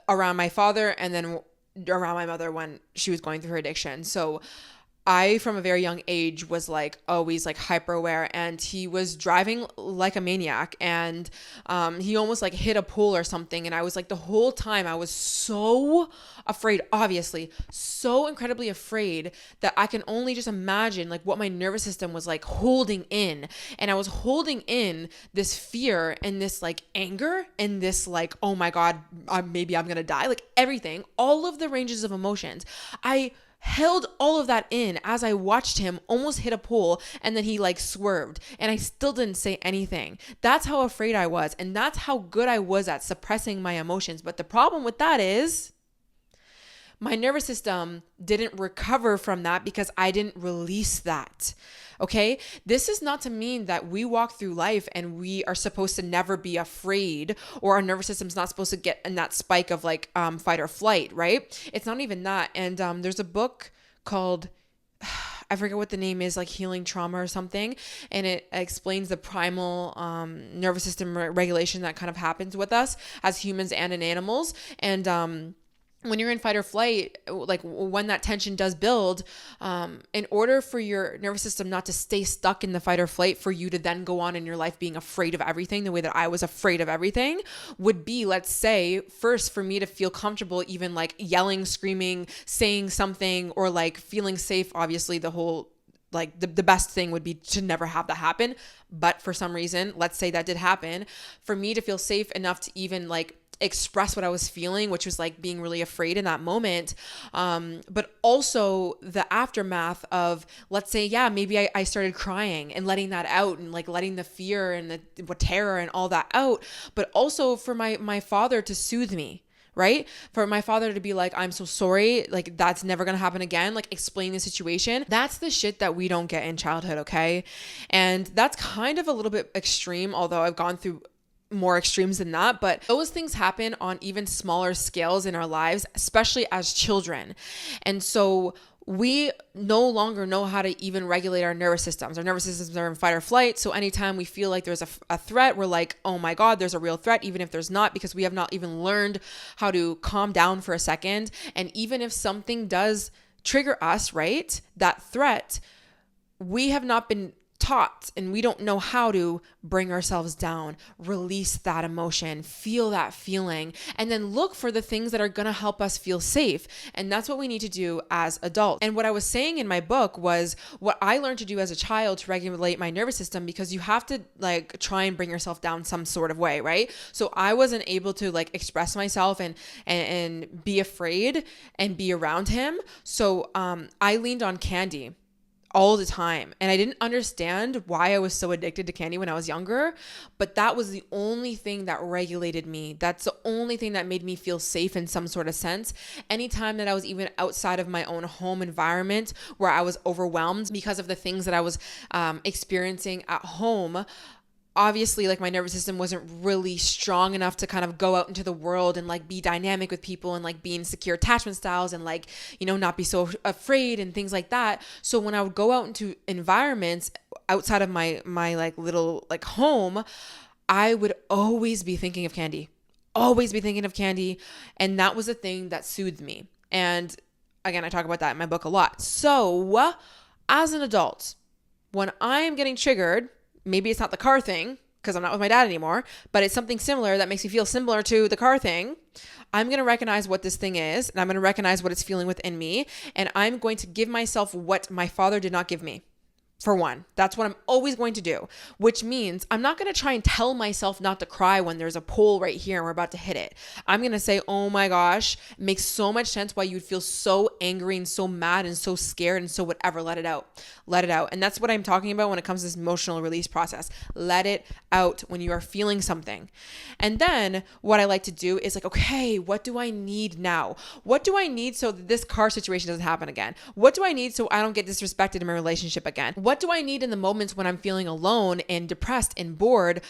around my father and then around my mother when she was going through her addiction. So I, from a very young age, was like always like hyper aware, and he was driving like a maniac, and he almost like hit a pole or something. And I was like, the whole time I was so afraid, obviously so incredibly afraid, that I can only just imagine like what my nervous system was like holding in. And I was holding in this fear and this like anger and this like, oh my God, maybe I'm gonna die, like everything, all of the ranges of emotions. I held all of that in as I watched him almost hit a pole, and then he like swerved, and I still didn't say anything. That's how afraid I was, and that's how good I was at suppressing my emotions. But the problem with that is my nervous system didn't recover from that because I didn't release that. Okay. This is not to mean that we walk through life and we are supposed to never be afraid, or our nervous system's not supposed to get in that spike of like fight or flight, right? It's not even that. And there's a book called, I forget what the name is, like Healing Trauma or something. And it explains the primal nervous system regulation that kind of happens with us as humans and in animals. And when you're in fight or flight, like when that tension does build, in order for your nervous system not to stay stuck in the fight or flight, for you to then go on in your life being afraid of everything, the way that I was afraid of everything would be, let's say, first for me to feel comfortable, even like yelling, screaming, saying something, or like feeling safe. Obviously, the whole like the best thing would be to never have that happen. But for some reason, let's say that did happen, for me to feel safe enough to even like express what I was feeling, which was like being really afraid in that moment. But also the aftermath of, let's say, yeah, maybe I started crying and letting that out, and like letting the fear and the terror and all that out, but also for my father to soothe me. Right? For my father to be like, I'm so sorry. Like, that's never going to happen again. Like, explain the situation. That's the shit that we don't get in childhood. Okay. And that's kind of a little bit extreme, although I've gone through more extremes than that, but those things happen on even smaller scales in our lives, especially as children. And so we no longer know how to even regulate our nervous systems. Our nervous systems are in fight or flight. So anytime we feel like there's a threat, we're like, oh my God, there's a real threat, even if there's not, because we have not even learned how to calm down for a second. And even if something does trigger us, right, that threat, we have not been taught, and we don't know how to bring ourselves down, release that emotion, feel that feeling, and then look for the things that are going to help us feel safe. And that's what we need to do as adults. And what I was saying in my book was what I learned to do as a child to regulate my nervous system, because you have to like try and bring yourself down some sort of way, right? So I wasn't able to like express myself and be afraid and be around him. So I leaned on candy all the time. And I didn't understand why I was so addicted to candy when I was younger, but that was the only thing that regulated me. That's the only thing that made me feel safe in some sort of sense. Anytime that I was even outside of my own home environment where I was overwhelmed because of the things that I was experiencing at home, obviously like my nervous system wasn't really strong enough to kind of go out into the world and like be dynamic with people and like be in secure attachment styles and like, you know, not be so afraid and things like that. So when I would go out into environments outside of my like little like home, I would always be thinking of candy, And that was the thing that soothed me. And again, I talk about that in my book a lot. So as an adult, when I am getting triggered, maybe it's not the car thing because I'm not with my dad anymore, but it's something similar that makes me feel similar to the car thing. I'm going to recognize what this thing is, and I'm going to recognize what it's feeling within me. And I'm going to give myself what my father did not give me. For one, that's what I'm always going to do, which means I'm not going to try and tell myself not to cry when there's a pole right here and we're about to hit it. I'm going to say, oh my gosh, it makes so much sense why you'd feel so angry and so mad and so scared and so whatever. Let it out. And that's what I'm talking about when it comes to this emotional release process. Let it out when you are feeling something. And then what I like to do is like, okay, what do I need now? What do I need so that this car situation doesn't happen again? What do I need so I don't get disrespected in my relationship again? What do I need in the moments when I'm feeling alone and depressed and bored,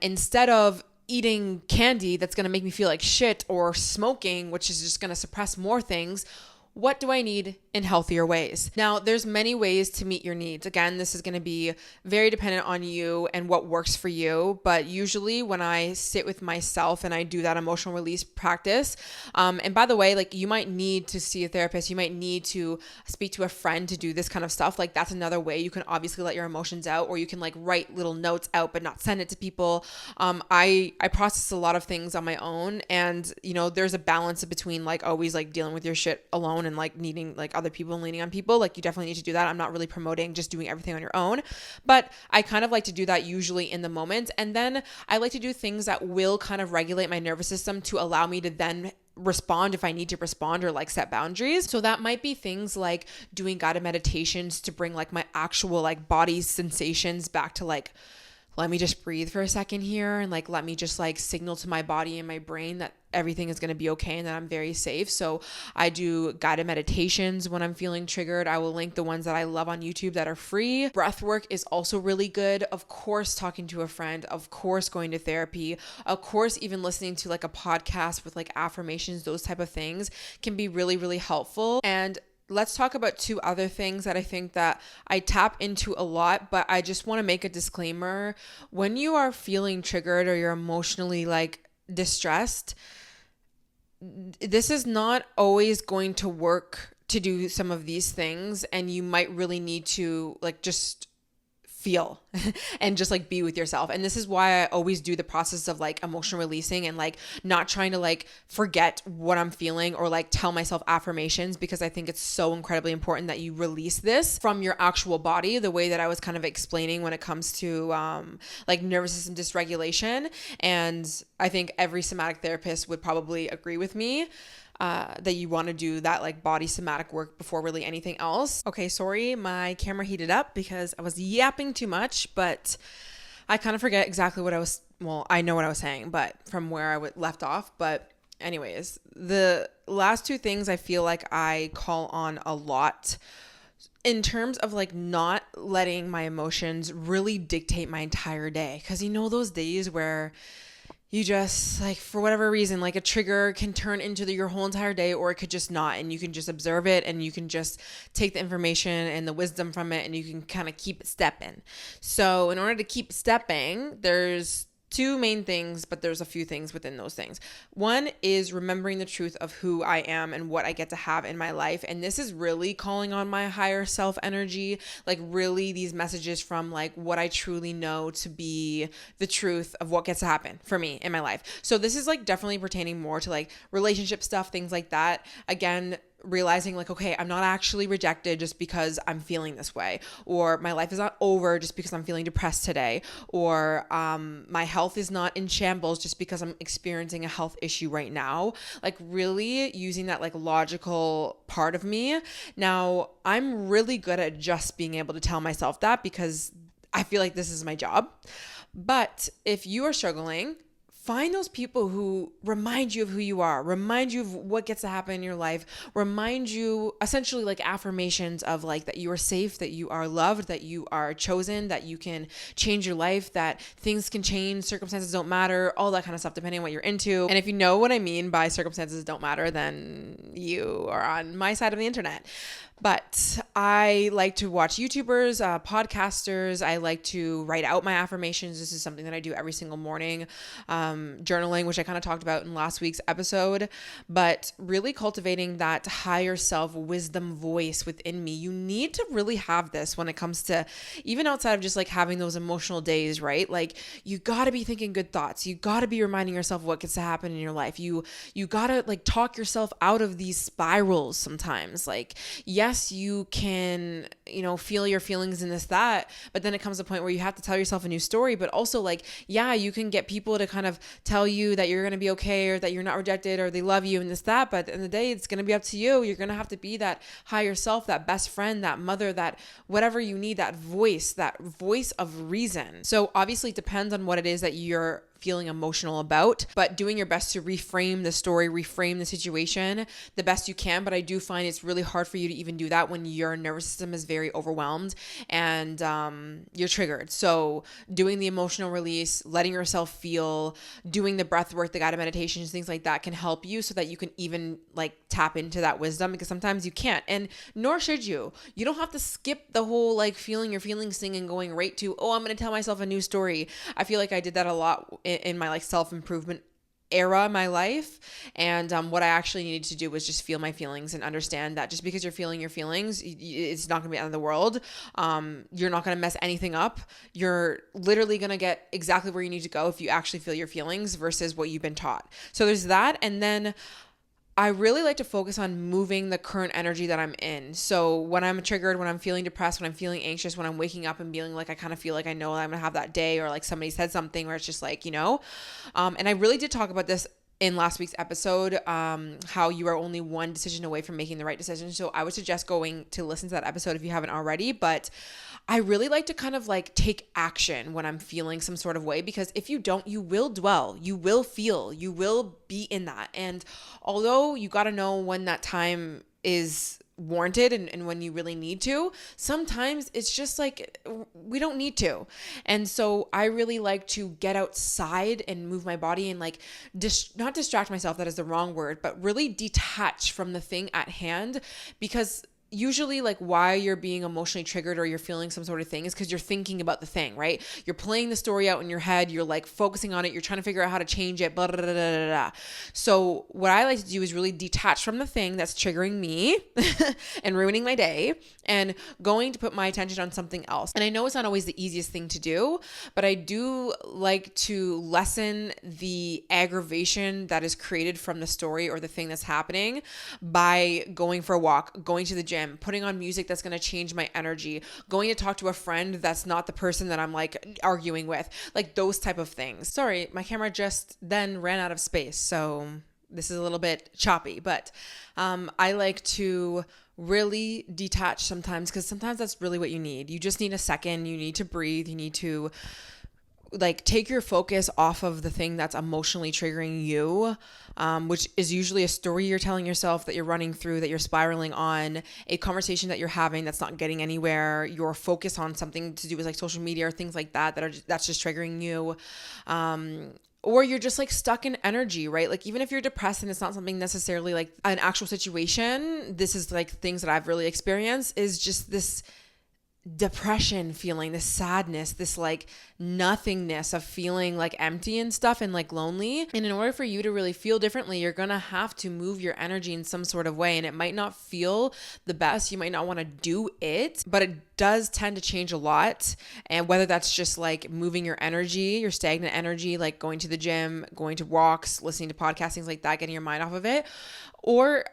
instead of eating candy that's going to make me feel like shit, or smoking, which is just going to suppress more things? What do I need in healthier ways? Now, there's many ways to meet your needs. Again, this is going to be very dependent on you and what works for you. But usually when I sit with myself and I do that emotional release practice, and by the way, like you might need to see a therapist, you might need to speak to a friend to do this kind of stuff. Like that's another way you can obviously let your emotions out, or you can like write little notes out, but not send it to people. I process a lot of things on my own, and you know, there's a balance between like always like dealing with your shit alone and like needing like other people and leaning on people. Like you definitely need to do that. I'm not really promoting just doing everything on your own, but I kind of like to do that usually in the moment. And then I like to do things that will kind of regulate my nervous system to allow me to then respond if I need to respond, or like set boundaries. So that might be things like doing guided meditations to bring like my actual like body sensations back to like let me just breathe for a second here, and like let me just like signal to my body and my brain that everything is going to be okay and that I'm very safe. So I do guided meditations when I'm feeling triggered. I will link the ones that I love on YouTube that are free. Breath work is also really good. Of course, talking to a friend, of course, going to therapy, of course, even listening to like a podcast with like affirmations, those type of things can be really, really helpful. And let's talk about two other things that I think that I tap into a lot, but I just want to make a disclaimer. When you are feeling triggered or you're emotionally like distressed, this is not always going to work to do some of these things, and you might really need to like just feel and just like be with yourself. And this is why I always do the process of like emotional releasing and like not trying to like forget what I'm feeling or like tell myself affirmations, because I think it's so incredibly important that you release this from your actual body, the way that I was kind of explaining when it comes to like nervous system dysregulation. And I think every somatic therapist would probably agree with me that you want to do that like body somatic work before really anything else. Okay, sorry, my camera heated up because I was yapping too much, but I kind of forget exactly what I know what I was saying, but from where I left off. But anyways, the last two things I feel like I call on a lot in terms of like not letting my emotions really dictate my entire day. Because you know those days where you just like, for whatever reason, like a trigger can turn into your whole entire day, or it could just not, and you can just observe it and you can just take the information and the wisdom from it and you can kind of keep stepping. So in order to keep stepping, there's two main things, but there's a few things within those things. One is remembering the truth of who I am and what I get to have in my life. And this is really calling on my higher self energy, like really these messages from like what I truly know to be the truth of what gets to happen for me in my life. So this is like definitely pertaining more to like relationship stuff, things like that. Again, realizing like, okay, I'm not actually rejected just because I'm feeling this way, or my life is not over just because I'm feeling depressed today, or my health is not in shambles just because I'm experiencing a health issue right now. Like really using that like logical part of me. Now, I'm really good at just being able to tell myself that because I feel like this is my job. But if you are struggling, find those people who remind you of who you are, remind you of what gets to happen in your life, remind you essentially like affirmations of like that you are safe, that you are loved, that you are chosen, that you can change your life, that things can change, circumstances don't matter, all that kind of stuff depending on what you're into. And if you know what I mean by circumstances don't matter, then you are on my side of the internet. But I like to watch YouTubers, podcasters. I like to write out my affirmations. This is something that I do every single morning. Journaling, which I kind of talked about in last week's episode, but really cultivating that higher self wisdom voice within me. You need to really have this when it comes to even outside of just like having those emotional days, right? Like you got to be thinking good thoughts. You got to be reminding yourself what gets to happen in your life. You got to like talk yourself out of these spirals sometimes. Like, yes, you can, feel your feelings and that, but then it comes a point where you have to tell yourself a new story, but also like, yeah, you can get people to kind of tell you that you're going to be okay, or that you're not rejected, or they love you and that, but at the end of the day, it's going to be up to you. You're going to have to be that higher self, that best friend, that mother, that whatever you need, that voice of reason. So obviously it depends on what it is that you're feeling emotional about, but doing your best to reframe the story, reframe the situation the best you can. But I do find it's really hard for you to even do that when your nervous system is very overwhelmed and you're triggered. So doing the emotional release, letting yourself feel, doing the breath work, the guided meditations, things like that can help you so that you can even like tap into that wisdom, because sometimes you can't, and nor should you. You don't have to skip the whole like feeling your feelings thing and going right to, oh, I'm going to tell myself a new story. I feel like I did that a lot in my like self-improvement era in my life. And what I actually needed to do was just feel my feelings and understand that just because you're feeling your feelings, it's not going to be the end of the world. You're not going to mess anything up. You're literally going to get exactly where you need to go if you actually feel your feelings versus what you've been taught. So there's that. And then I really like to focus on moving the current energy that I'm in. So when I'm triggered, when I'm feeling depressed, when I'm feeling anxious, when I'm waking up and feeling like I kind of feel like I know I'm going to have that day, or like somebody said something where it's just like, and I really did talk about this in last week's episode, how you are only one decision away from making the right decision. So I would suggest going to listen to that episode if you haven't already. But I really like to kind of like take action when I'm feeling some sort of way, because if you don't, you will dwell, you will feel, you will be in that. And although you got to know when that time is warranted and when you really need to, sometimes it's just like we don't need to. And so I really like to get outside and move my body and like not distract myself, that is the wrong word, but really detach from the thing at hand. Because usually like why you're being emotionally triggered or you're feeling some sort of thing is because you're thinking about the thing, right? You're playing the story out in your head. You're like focusing on it. You're trying to figure out how to change it. Blah, blah, blah, blah, blah, blah. So what I like to do is really detach from the thing that's triggering me and ruining my day and going to put my attention on something else. And I know it's not always the easiest thing to do, but I do like to lessen the aggravation that is created from the story or the thing that's happening by going for a walk, going to the gym, putting on music that's going to change my energy, going to talk to a friend that's not the person that I'm like arguing with, like those type of things. Sorry, my camera just then ran out of space, so this is a little bit choppy, but I like to really detach sometimes, because sometimes that's really what you need. You just need a second. You need to breathe. You need to like take your focus off of the thing that's emotionally triggering you, which is usually a story you're telling yourself that you're running through, that you're spiraling on, a conversation that you're having that's not getting anywhere, your focus on something to do with like social media or things like that that's just triggering you. Or you're just like stuck in energy, right? Like even if you're depressed and it's not something necessarily like an actual situation, this is like things that I've really experienced, is just this depression feeling, this sadness, this like nothingness of feeling like empty and stuff and like lonely. And in order for you to really feel differently, you're gonna have to move your energy in some sort of way. And it might not feel the best. You might not want to do it, but it does tend to change a lot. And whether that's just like moving your energy, your stagnant energy, like going to the gym, going to walks, listening to podcasts, things like that, getting your mind off of it. Or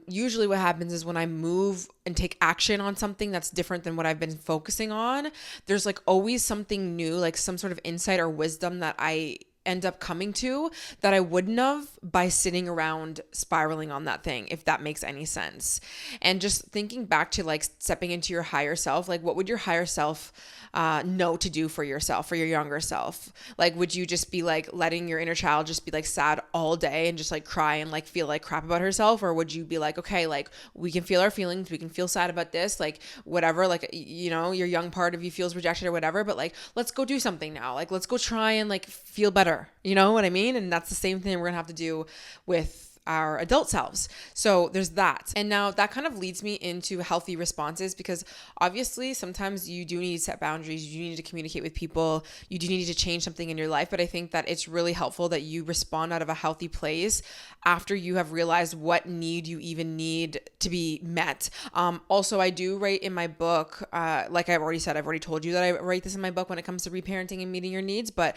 usually what happens is when I move and take action on something that's different than what I've been focusing on, there's like always something new, like some sort of insight or wisdom that I end up coming to that I wouldn't have by sitting around spiraling on that thing, if that makes any sense. And just thinking back to like stepping into your higher self, like what would your higher self know to do for yourself, for your younger self? Like, would you just be like letting your inner child just be like sad all day and just like cry and like feel like crap about herself? Or would you be like, okay, like we can feel our feelings, we can feel sad about this, like whatever, like, you know, your young part of you feels rejected or whatever, but like, let's go do something now. Like, let's go try and like feel better. You know what I mean? And that's the same thing we're gonna have to do with our adult selves. So there's that. And now that kind of leads me into healthy responses, because obviously sometimes you do need to set boundaries, you need to communicate with people, you do need to change something in your life. But I think that it's really helpful that you respond out of a healthy place after you have realized what need you even need to be met. Also, I do write in my book, like I've already said, I've already told you that I write this in my book when it comes to reparenting and meeting your needs, but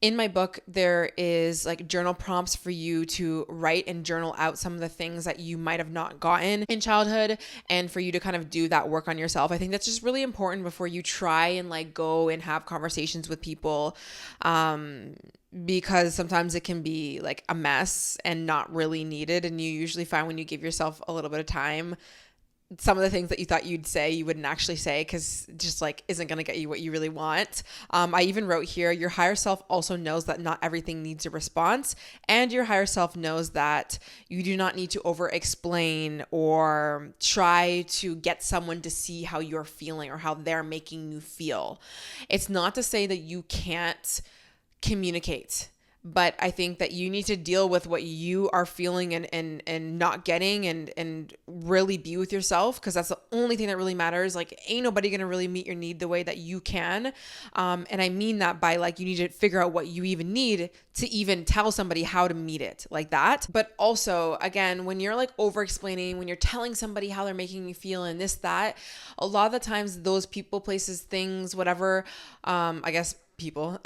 in my book, there is like journal prompts for you to write and journal out some of the things that you might have not gotten in childhood, and for you to kind of do that work on yourself. I think that's just really important before you try and like go and have conversations with people, because sometimes it can be like a mess and not really needed. And you usually find when you give yourself a little bit of time, some of the things that you thought you'd say, you wouldn't actually say, because just like isn't going to get you what you really want. I even wrote here, your higher self also knows that not everything needs a response, and your higher self knows that you do not need to over explain or try to get someone to see how you're feeling or how they're making you feel. It's not to say that you can't communicate, but I think that you need to deal with what you are feeling and not getting, and really be with yourself, because that's the only thing that really matters. Like, ain't nobody going to really meet your need the way that you can. And I mean that by like, you need to figure out what you even need to even tell somebody how to meet it, like that. But also, again, when you're like over explaining, when you're telling somebody how they're making you feel and this, that, a lot of the times those people, places, things, whatever, I guess people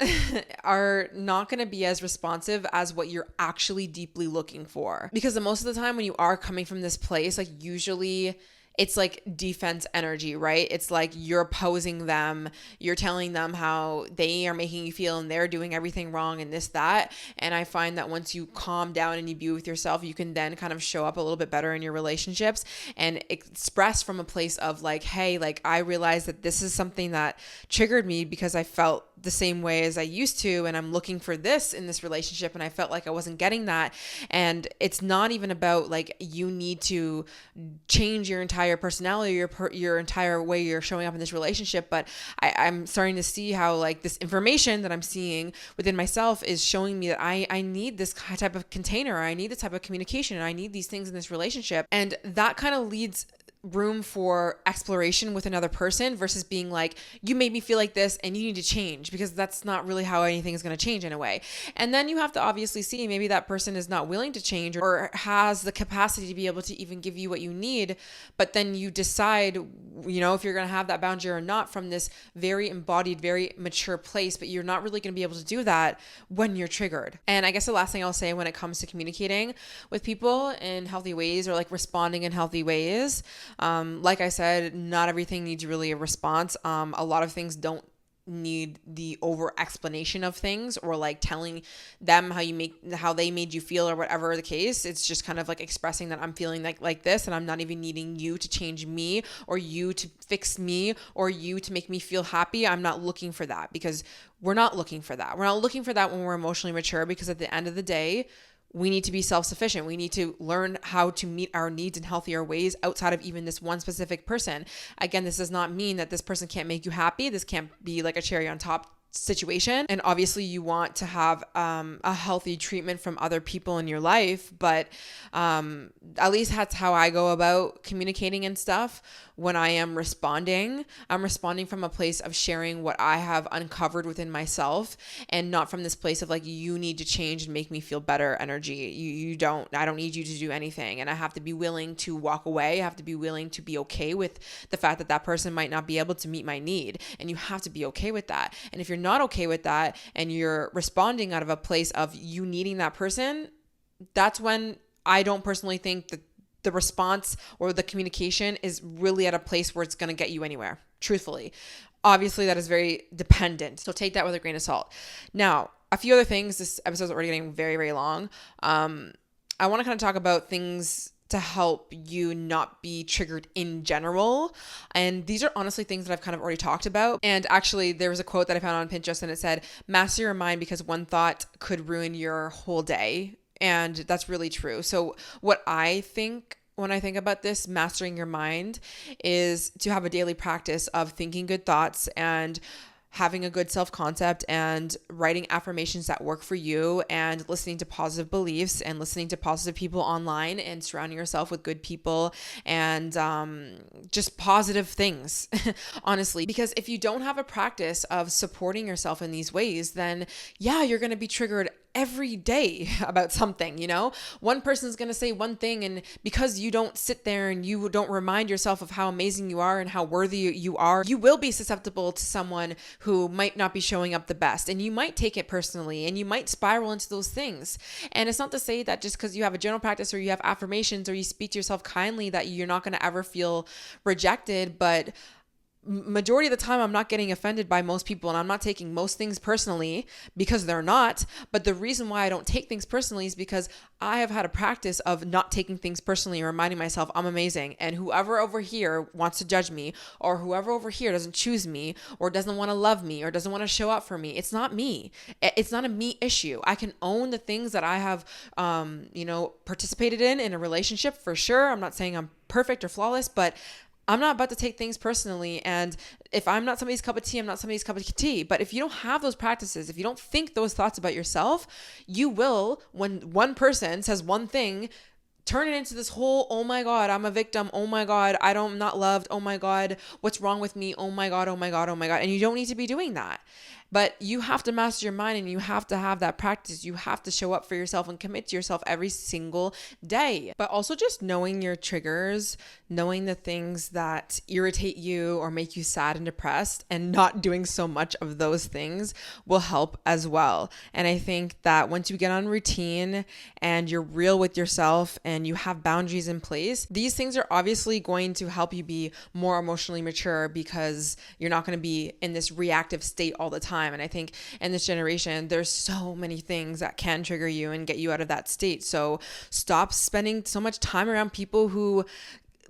are not going to be as responsive as what you're actually deeply looking for. Because the most of the time when you are coming from this place, like usually it's like defense energy, right? It's like you're opposing them, you're telling them how they are making you feel and they're doing everything wrong and this, that. And I find that once you calm down and you be with yourself, you can then kind of show up a little bit better in your relationships and express from a place of like, hey, like I realized that this is something that triggered me because I felt the same way as I used to, and I'm looking for this in this relationship, and I felt like I wasn't getting that. And it's not even about like you need to change your entire personality, your entire way you're showing up in this relationship, but I'm starting to see how like this information that I'm seeing within myself is showing me that I need this type of container, I need this type of communication, and I need these things in this relationship. And that kind of leads room for exploration with another person versus being like, you made me feel like this and you need to change, because that's not really how anything is going to change in a way. And then you have to obviously see maybe that person is not willing to change or has the capacity to be able to even give you what you need. But then you decide, you know, if you're going to have that boundary or not from this very embodied, very mature place, but you're not really going to be able to do that when you're triggered. And I guess the last thing I'll say when it comes to communicating with people in healthy ways or like responding in healthy ways, like I said, not everything needs really a response. A lot of things don't need the over explanation of things or like telling them how they made you feel or whatever the case. It's just kind of like expressing that I'm feeling like this, and I'm not even needing you to change me or you to fix me or you to make me feel happy. I'm not looking for that, because we're not looking for that. We're not looking for that when we're emotionally mature, because at the end of the day, we need to be self-sufficient. We need to learn how to meet our needs in healthier ways outside of even this one specific person. Again, this does not mean that this person can't make you happy. This can't be like a cherry on top situation. And obviously you want to have a healthy treatment from other people in your life, but at least that's how I go about communicating and stuff. When I am responding, I'm responding from a place of sharing what I have uncovered within myself, and not from this place of like, you need to change and make me feel better energy. I don't need you to do anything. And I have to be willing to walk away. I have to be willing to be okay with the fact that that person might not be able to meet my need. And you have to be okay with that. And if you're not okay with that and you're responding out of a place of you needing that person, that's when I don't personally think that the response or the communication is really at a place where it's going to get you anywhere, truthfully. Obviously, that is very dependent. So take that with a grain of salt. Now, a few other things. This episode is already getting very, very long. I want to kind of talk about things to help you not be triggered in general. And these are honestly things that I've kind of already talked about. And actually, there was a quote that I found on Pinterest, and it said, master your mind because one thought could ruin your whole day. And that's really true. So what I think when I think about this, mastering your mind, is to have a daily practice of thinking good thoughts and having a good self-concept and writing affirmations that work for you and listening to positive beliefs and listening to positive people online and surrounding yourself with good people and just positive things, honestly. Because if you don't have a practice of supporting yourself in these ways, then yeah, you're going to be triggered every day about something, you know? One person's going to say one thing, and because you don't sit there and you don't remind yourself of how amazing you are and how worthy you are, you will be susceptible to someone who might not be showing up the best, and you might take it personally and you might spiral into those things. And it's not to say that just because you have a general practice or you have affirmations or you speak to yourself kindly that you're not going to ever feel rejected, but majority of the time I'm not getting offended by most people, and I'm not taking most things personally because they're not. But the reason why I don't take things personally is because I have had a practice of not taking things personally and reminding myself I'm amazing, and whoever over here wants to judge me, or whoever over here doesn't choose me or doesn't want to love me or doesn't want to show up for me, it's not me. It's not a me issue. I can own the things that I have participated in a relationship, for sure. I'm not saying I'm perfect or flawless, but I'm not about to take things personally. And if I'm not somebody's cup of tea, I'm not somebody's cup of tea. But if you don't have those practices, if you don't think those thoughts about yourself, you will, when one person says one thing, turn it into this whole, oh my God, I'm a victim. Oh my God, I'm not loved. Oh my God, what's wrong with me? Oh my God, oh my God, oh my God. And you don't need to be doing that. But you have to master your mind, and you have to have that practice. You have to show up for yourself and commit to yourself every single day. But also just knowing your triggers, knowing the things that irritate you or make you sad and depressed, and not doing so much of those things will help as well. And I think that once you get on routine and you're real with yourself and you have boundaries in place, these things are obviously going to help you be more emotionally mature, because you're not going to be in this reactive state all the time. And I think in this generation, there's so many things that can trigger you and get you out of that state. So stop spending so much time around people who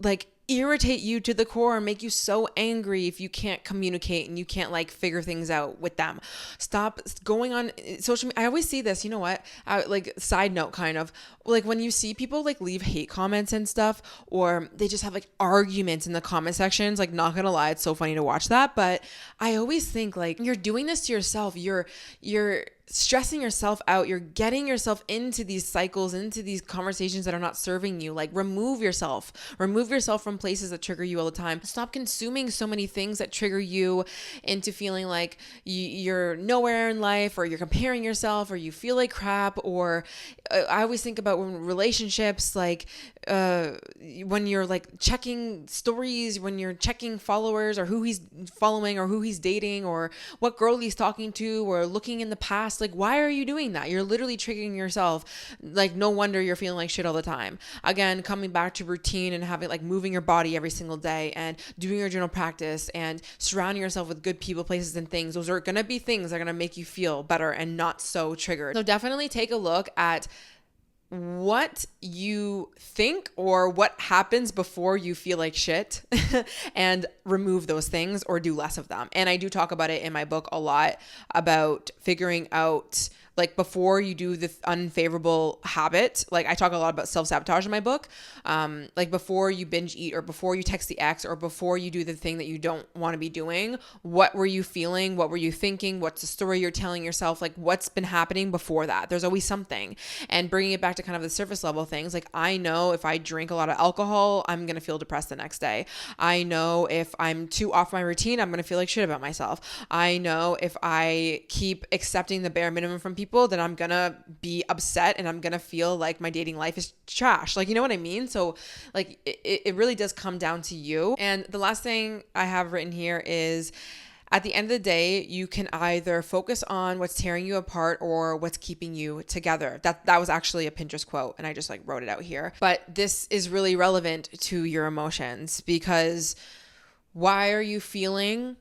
like irritate you to the core and make you so angry if you can't communicate and you can't like figure things out with them. Stop going on social media. I always see this, you know what? Like side note kind of, like when you see people like leave hate comments and stuff, or they just have like arguments in the comment sections, like not gonna lie, it's so funny to watch that. But I always think like you're doing this to yourself. You're stressing yourself out. You're getting yourself into these cycles, into these conversations that are not serving you. Like remove yourself from places that trigger you all the time. Stop consuming so many things that trigger you into feeling like you're nowhere in life, or you're comparing yourself, or you feel like crap. Or I always think about when relationships, like when you're like checking stories, when you're checking followers, or who he's following, or who he's dating, or what girl he's talking to, or looking in the past. Like, why are you doing that? You're literally triggering yourself. Like, no wonder you're feeling like shit all the time. Again, coming back to routine and having like moving your body every single day and doing your journal practice and surrounding yourself with good people, places, and things. Those are going to be things that are going to make you feel better and not so triggered. So definitely take a look at what you think or what happens before you feel like shit and remove those things or do less of them. And I do talk about it in my book a lot, about figuring out like before you do the unfavorable habit. Like I talk a lot about self-sabotage in my book. Like before you binge eat, or before you text the ex, or before you do the thing that you don't want to be doing, what were you feeling? What were you thinking? What's the story you're telling yourself? Like what's been happening before that? There's always something. And bringing it back to kind of the surface level things. Like I know if I drink a lot of alcohol, I'm going to feel depressed the next day. I know if I'm too off my routine, I'm going to feel like shit about myself. I know if I keep accepting the bare minimum from people, then I'm gonna be upset and I'm gonna feel like my dating life is trash. Like, you know what I mean? So like it really does come down to you. And the last thing I have written here is, at the end of the day, you can either focus on what's tearing you apart or what's keeping you together. That was actually a Pinterest quote, and I just like wrote it out here. But this is really relevant to your emotions, because why are you feeling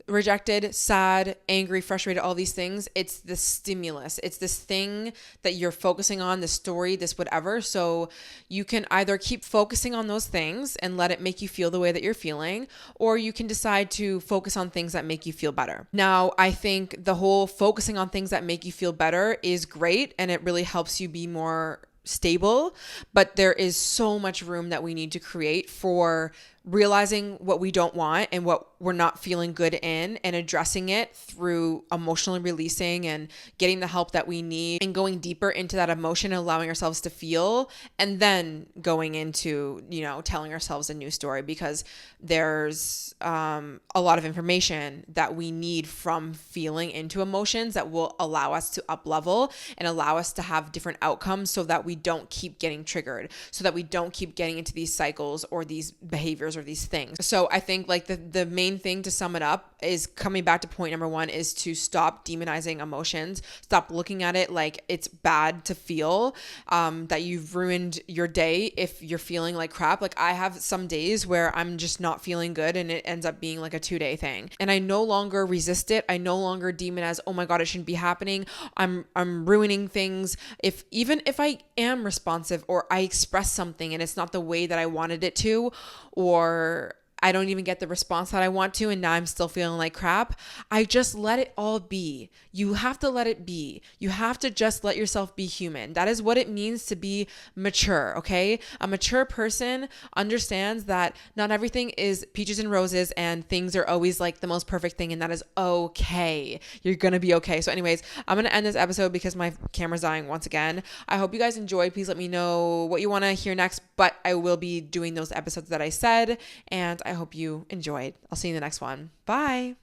rejected, sad, angry, frustrated, all these things? It's the stimulus. It's this thing that you're focusing on, this story, this whatever. So you can either keep focusing on those things and let it make you feel the way that you're feeling, or you can decide to focus on things that make you feel better. Now, I think the whole focusing on things that make you feel better is great, and it really helps you be more stable, but there is so much room that we need to create for realizing what we don't want and what we're not feeling good in, and addressing it through emotionally releasing and getting the help that we need, and going deeper into that emotion and allowing ourselves to feel, and then going into, you know, telling ourselves a new story, because there's a lot of information that we need from feeling into emotions that will allow us to up level and allow us to have different outcomes, so that we don't keep getting triggered, so that we don't keep getting into these cycles or these behaviors or these things. So I think like the main thing, to sum it up, is coming back to point number one, is to stop demonizing emotions. Stop looking at it like it's bad to feel, that you've ruined your day if you're feeling like crap. Like I have some days where I'm just not feeling good, and it ends up being like a 2-day thing. And I no longer resist it. I no longer deem it as, oh my God, it shouldn't be happening. I'm ruining things. Even if I am responsive, or I express something and it's not the way that I wanted it to, or I don't even get the response that I want to, and now I'm still feeling like crap, I just let it all be. You have to let it be. You have to just let yourself be human. That is what it means to be mature, okay? A mature person understands that not everything is peaches and roses, and things are always like the most perfect thing, and that is okay. You're gonna be okay. So anyways, I'm gonna end this episode because my camera's dying once again. I hope you guys enjoyed. Please let me know what you want to hear next, but I will be doing those episodes that I said, and I hope you enjoyed. I'll see you in the next one. Bye.